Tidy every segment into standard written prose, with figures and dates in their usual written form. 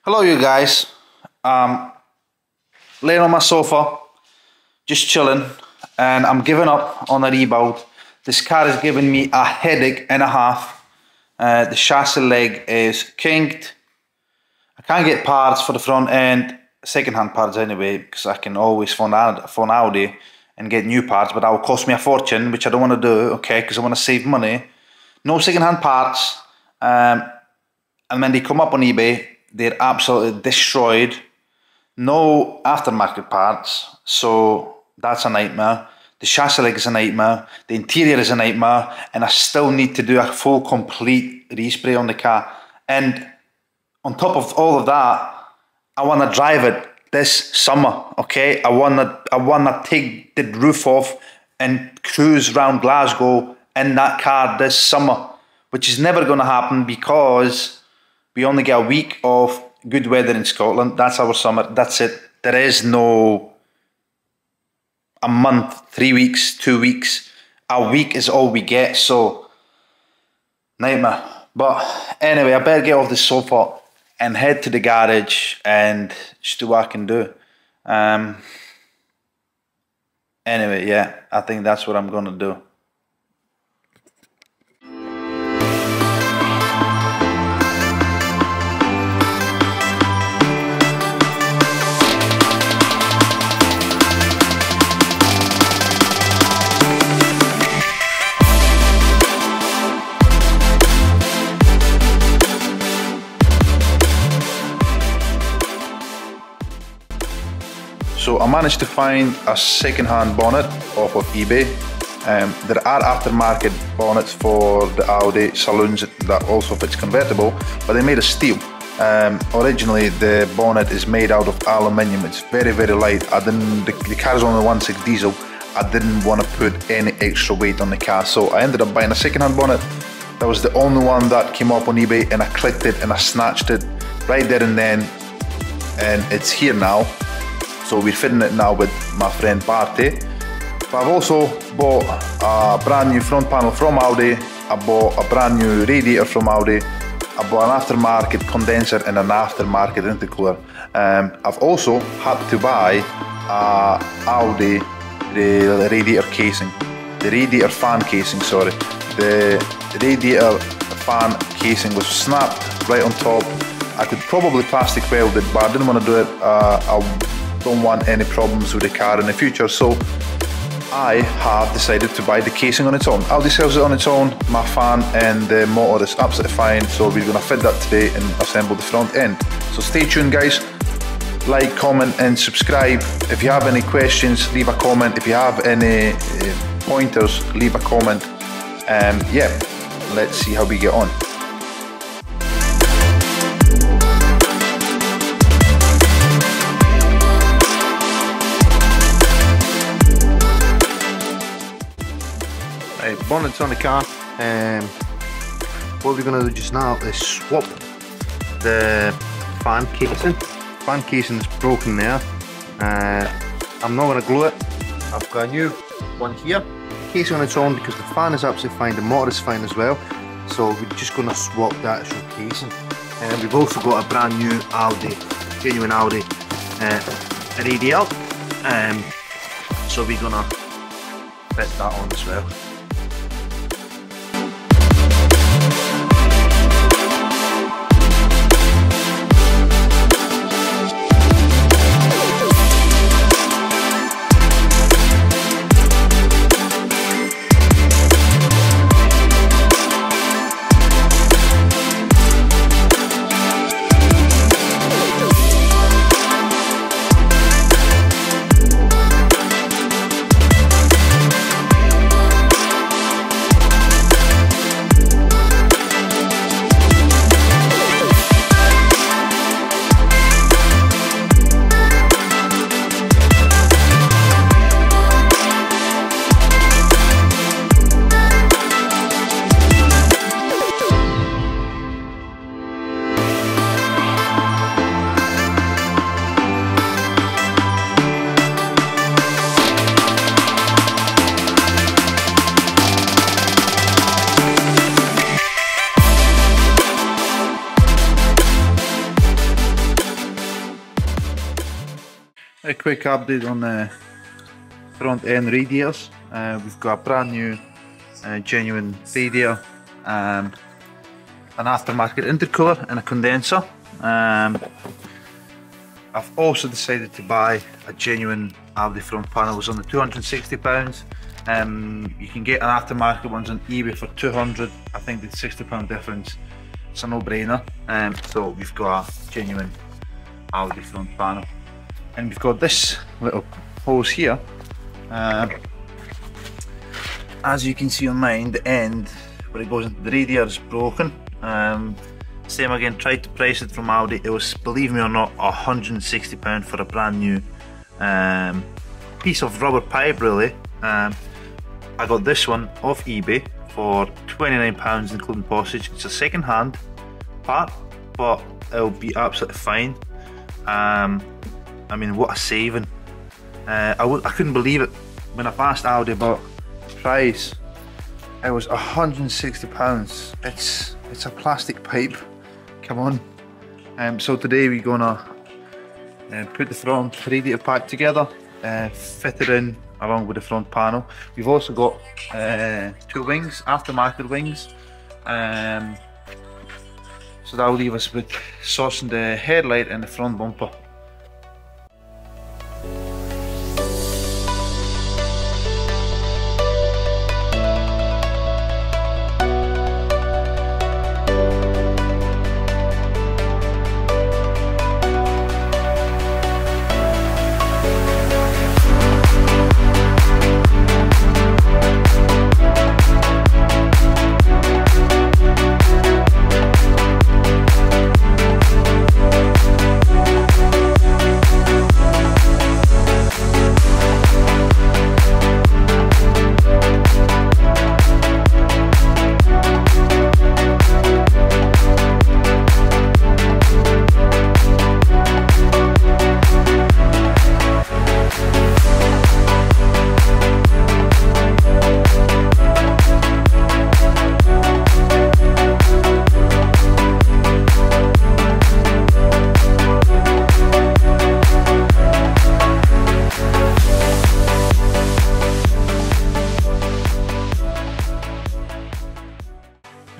Hello you guys, laying on my sofa, just chilling, and I'm giving up on a rebuild. This car is giving me a headache and a half. The chassis leg is kinked. I can't get parts for the front end, second-hand parts anyway, because I can always phone Audi and get new parts, but that will cost me a fortune, which I don't want to do, okay, because I want to save money. No second-hand parts, and when they come up on eBay, they're absolutely destroyed. No aftermarket parts, so that's a nightmare. The chassis leg is a nightmare. The interior is a nightmare, and I still need to do a full, complete respray on the car. And on top of all of that, I want to drive it this summer. Okay, I wanna take the roof off and cruise around Glasgow in that car this summer, which is never going to happen because we only get a week of good weather in Scotland. That's our summer. That's it. There is no a month, 3 weeks, 2 weeks. A week is all we get. So, nightmare. But anyway, I better get off the sofa and head to the garage and just do what I can do. Anyway, yeah, I think that's what I'm going to do. So I managed to find a second-hand bonnet off of eBay. There are aftermarket bonnets for the Audi saloons that also fits convertible, but they made of steel. Originally the bonnet is made out of aluminium. It's very, very light. The car is only 1.6 diesel. I didn't want to put any extra weight on the car, so I ended up buying a second-hand bonnet. That was the only one that came up on eBay, and I clicked it and I snatched it right there and then, and it's here now. So we're fitting it now with my friend Barty. But I've also bought a brand new front panel from Audi. I bought a brand new radiator from Audi. I bought an aftermarket condenser and an aftermarket intercooler. I've also had to buy a Audi radiator casing. The radiator fan casing, sorry. The radiator fan casing was snapped right on top. I could probably plastic weld it, but I didn't want to do it. I don't want any problems with the car in the future, so I have decided to buy the casing on its own. Audi sells it on its own. My fan and the motor is absolutely fine, so we're going to fit that today and assemble the front end. So stay tuned guys, like, comment and subscribe. If you have any questions, leave a comment. If you have any pointers, leave a comment. Yeah, let's see how we get on. Bonnet's on the car. What we're going to do just now is swap the fan casing. Fan casing is broken there. I'm not going to glue it. I've got a new one here. Casing on its own because the fan is absolutely fine, the motor is fine as well. So we're just going to swap that actual casing. And we've also got a brand new Audi, genuine Audi radiator. So we're going to fit that on as well. A quick update on the front end radiators. We've got a brand new genuine radiator, an aftermarket intercooler and a condenser. I've also decided to buy a genuine Audi front panel. It was on the £260. You can get an aftermarket ones on eBay for 200. I think the £60 difference. It's a no-brainer. So we've got a genuine Audi front panel, and we've got this little hose here. As you can see on mine, the end where it goes into the radiator is broken. Same again, tried to price it from Audi. It was, believe me or not, £160 for a brand new piece of rubber pipe, really. I got this one off eBay for £29 including postage. It's a second hand part, but it'll be absolutely fine. I mean, what a saving. I couldn't believe it when I asked Audi about the price. It was £160. It's a plastic pipe. Come on. So today we're gonna put the front radiator pack together, fit it in along with the front panel. We've also got two wings, aftermarket wings. So that'll leave us with sourcing the headlight and the front bumper.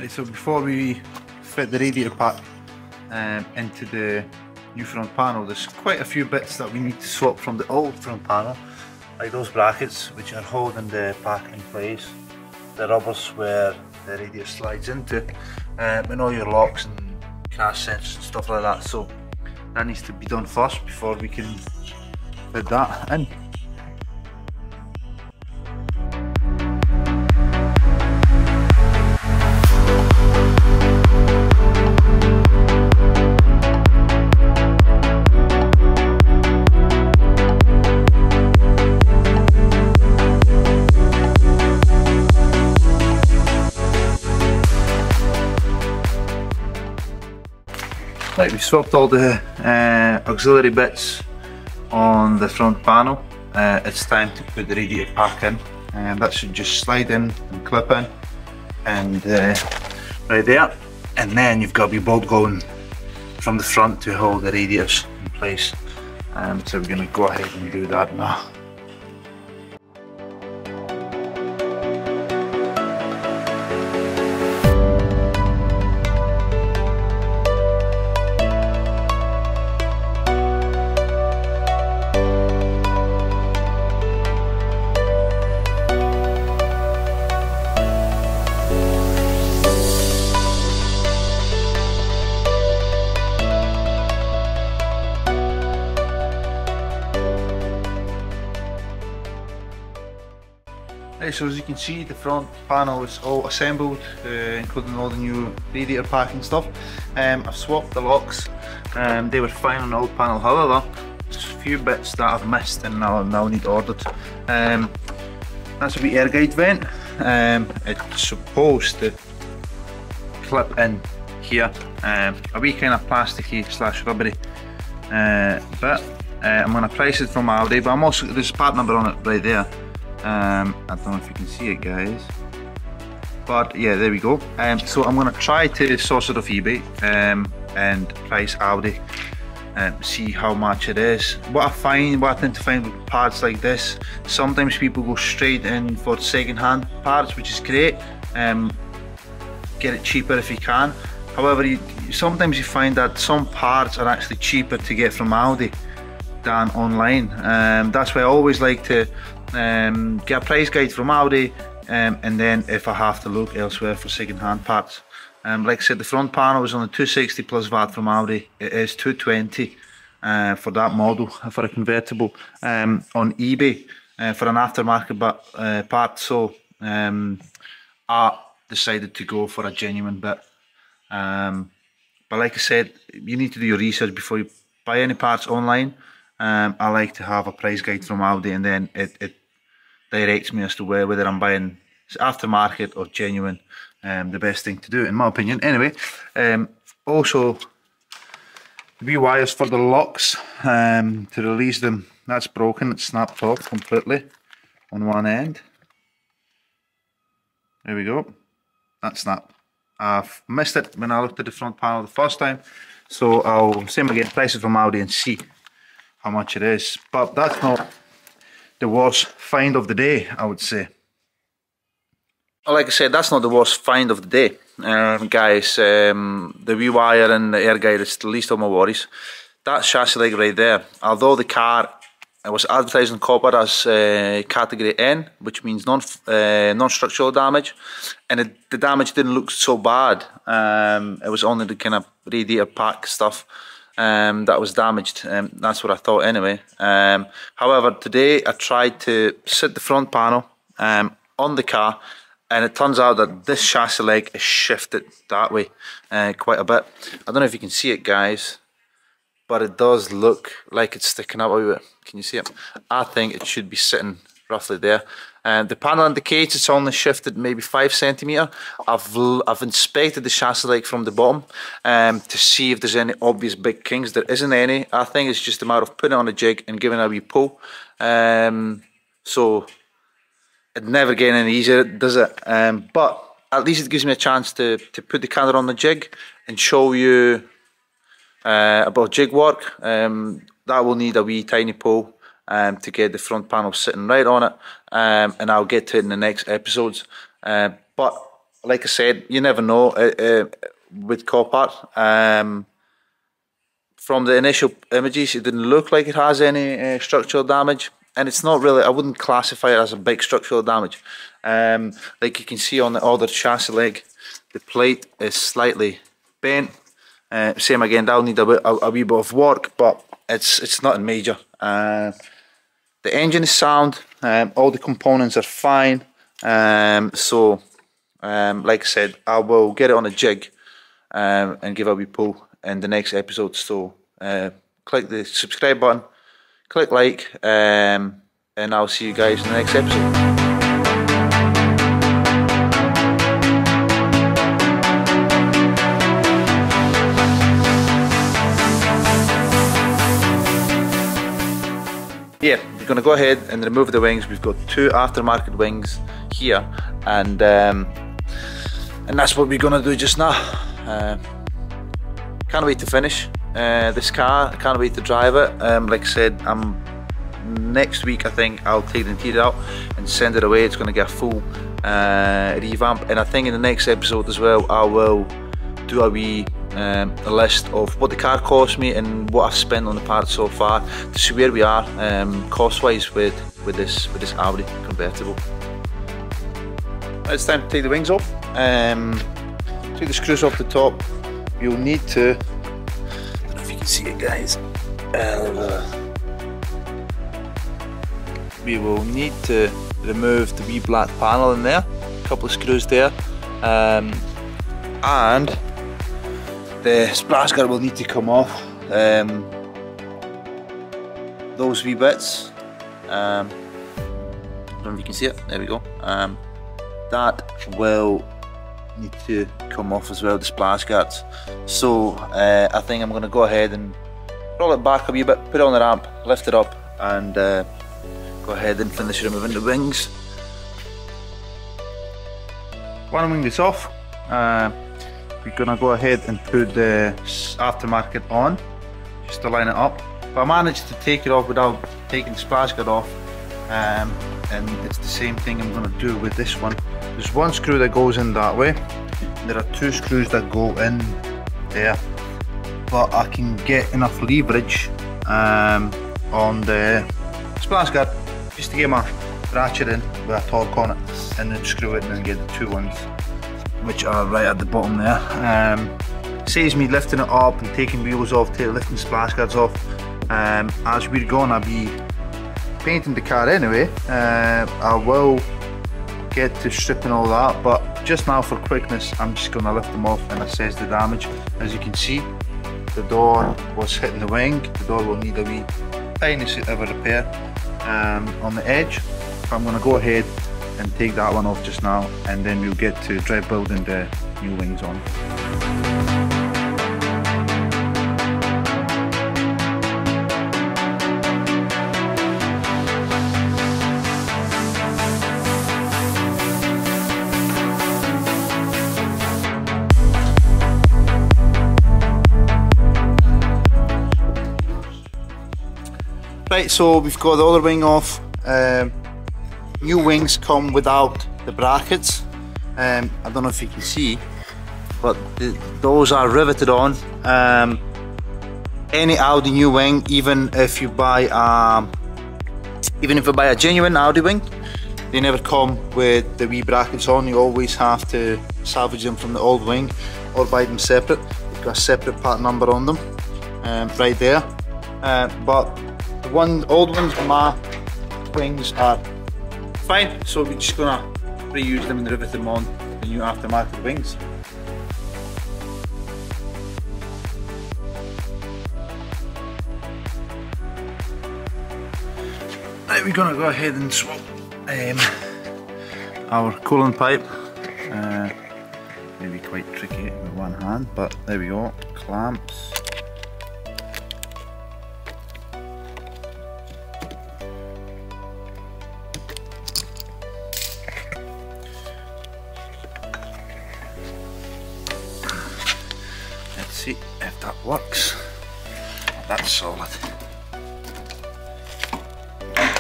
So before we fit the radiator pack into the new front panel, there's quite a few bits that we need to swap from the old front panel, like those brackets which are holding the pack in place, the rubbers where the radiator slides into, and all your locks and crash sensors and stuff like that. So that needs to be done first before we can fit that in. Right, we swapped all the auxiliary bits on the front panel. It's time to put the radiator pack in, and that should just slide in and clip in, and right there. And then you've got your bolt going from the front to hold the radiators in place. So we're going to go ahead and do that now. So as you can see, the front panel is all assembled, including all the new radiator pack and stuff. I've swapped the locks. They were fine on the old panel, however there's a few bits that I've missed and now need ordered. That's a wee air guide vent. It's supposed to clip in here, a wee kind of plasticky / rubbery bit. I'm going to price it from Audi, but I'm also, there's a part number on it right there. I don't know if you can see it, guys, but yeah, there we go. So I'm going to try to source it off eBay and price Audi see how much it is. What I tend to find with parts like this, sometimes people go straight in for second-hand parts, which is great. Get it cheaper if you can. However, sometimes you find that some parts are actually cheaper to get from Audi than online. That's why I always like to get a price guide from Audi, and then if I have to look elsewhere for second-hand parts. Like I said, the front panel is only 260 plus VAT from Audi. It is 220 for that model, for a convertible, on eBay for an aftermarket part. So I decided to go for a genuine bit. But like I said, you need to do your research before you buy any parts online. I like to have a price guide from Audi, and then it directs me as to whether I'm buying aftermarket or genuine. The best thing to do, in my opinion. Anyway, also the wee wires for the locks, to release them, that's broken. It's snapped off completely on one end. There we go. That's snapped. I've missed it when I looked at the front panel the first time, so I'll same again, price it from Audi and see how much it is. But that's not the worst find of the day, I would say. Like I said, that's not the worst find of the day, guys. The wee wire and the air guide is the least of my worries. That chassis leg right there, although the car was advertised on COPART as category N, which means non-structural damage, and the damage didn't look so bad. It was only the kind of radiator pack stuff that was damaged. That's what I thought anyway. However, today I tried to sit the front panel on the car, and it turns out that this chassis leg is shifted that way quite a bit. I don't know if you can see it, guys, but it does look like it's sticking out a bit. Can you see it? I think it should be sitting roughly there. The panel indicates it's only shifted maybe 5 centimetres. I've inspected the chassis leg from the bottom to see if there's any obvious big kinks. There isn't any. I think it's just a matter of putting it on a jig and giving it a wee pull. So it never getting any easier, does it? But at least it gives me a chance to put the camera on the jig and show you about jig work. That will need a wee tiny pull to get the front panel sitting right on it, and I'll get to it in the next episodes. But like I said, you never know with COPART. From the initial images, it didn't look like it has any structural damage. And it's not really, I wouldn't classify it as a big structural damage. Like you can see on the other chassis leg, the plate is slightly bent. Same again, that'll need a wee bit of work, but it's nothing major. The engine is sound, all the components are fine. So, like I said, I will get it on a jig and give a wee pull in the next episode. So, click the subscribe button. Click like, and I'll see you guys in the next episode. Yeah, we're going to go ahead and remove the wings. We've got 2 aftermarket wings here, and that's what we're going to do just now. Can't wait to finish this car. I can't wait to drive it. Like I said, next week I think I'll take the interior out and send it away. It's going to get a full revamp, and I think in the next episode as well I will do a wee a list of what the car cost me and what I've spent on the parts so far to see where we are cost wise with this Audi convertible. It's time to take the wings off. Take the screws off the top. You'll need to, I don't know if you can see it, guys. We will need to remove the wee black panel in there, a couple of screws there, and the splash guard will need to come off. Those wee bits, I don't know if you can see it, there we go. That will need to come off as well, the splash guards. So I think I'm going to go ahead and roll it back a wee bit, put it on the ramp, lift it up, and go ahead and finish removing the wings. One wing is off. We're going to go ahead and put the aftermarket on. just to line it up. But I managed to take it off without taking the splash guard off, and it's the same thing I'm going to do with this one. There's one screw that goes in that way, there are two screws that go in there, but I can get enough leverage on the splash guard just to get my ratchet in with a torque on it, and then screw it in and get the two ones which are right at the bottom there. Saves me lifting it up and taking wheels off, lifting splash guards off. As we're gonna be painting the car anyway, I will get to stripping all that, but just now for quickness I'm just gonna lift them off and assess the damage. As you can see, the door was hitting the wing. The door will need a wee tiny bit of a repair on the edge. I'm going to go ahead and take that one off just now, and then we'll get to try building the new wings on. Right, so we've got the other wing off. New wings come without the brackets. I don't know if you can see, but those are riveted on. Any Audi new wing, even if you buy a genuine Audi wing, they never come with the wee brackets on. You always have to salvage them from the old wing or buy them separate. They've got a separate part number on them, right there. But the old ones, my wings are fine, so we're just gonna reuse them and rivet them on the new aftermarket wings. Right, we're gonna go ahead and swap our coolant pipe. Maybe quite tricky with one hand, but there we go. Clamps. See if that works. That's solid. I'll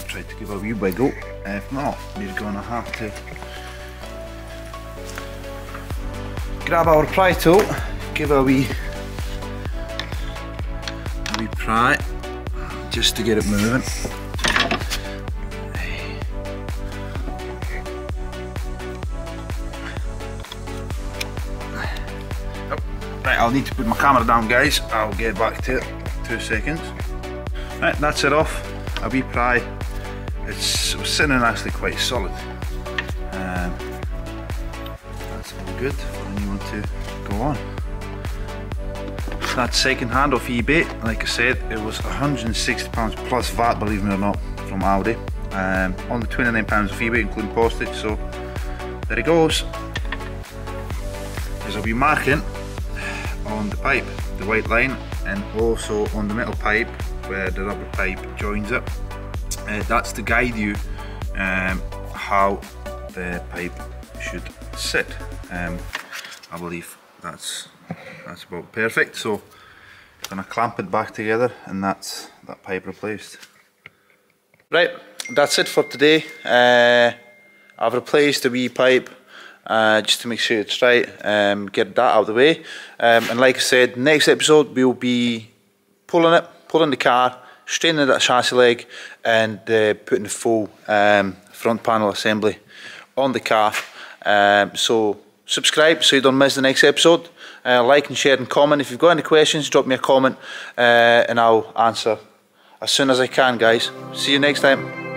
try to give a wee wiggle. If not, we're gonna have to grab our pry tool, give a wee pry just to get it moving. Right, I'll need to put my camera down, guys. I'll get back to it in 2 seconds. Right, that's it off. A wee pry. It's sitting actually quite solid. That's all good for the new one to go on. That's second hand off eBay. Like I said, it was £160 plus VAT, believe me or not, from Audi. Only £29 off eBay, including postage. So there it goes. There's a wee marking on the pipe, the white line, and also on the metal pipe where the rubber pipe joins it. That's to guide you how the pipe should sit. I believe that's about perfect. So I'm gonna clamp it back together, and that's that pipe replaced. Right, that's it for today. I've replaced the wee pipe just to make sure it's right, get that out of the way, and like I said, next episode we'll be pulling the car, straightening that chassis leg, and putting the full front panel assembly on the car. So subscribe so you don't miss the next episode. Like and share and comment. If you've got any questions, drop me a comment, and I'll answer as soon as I can, guys. See you next time.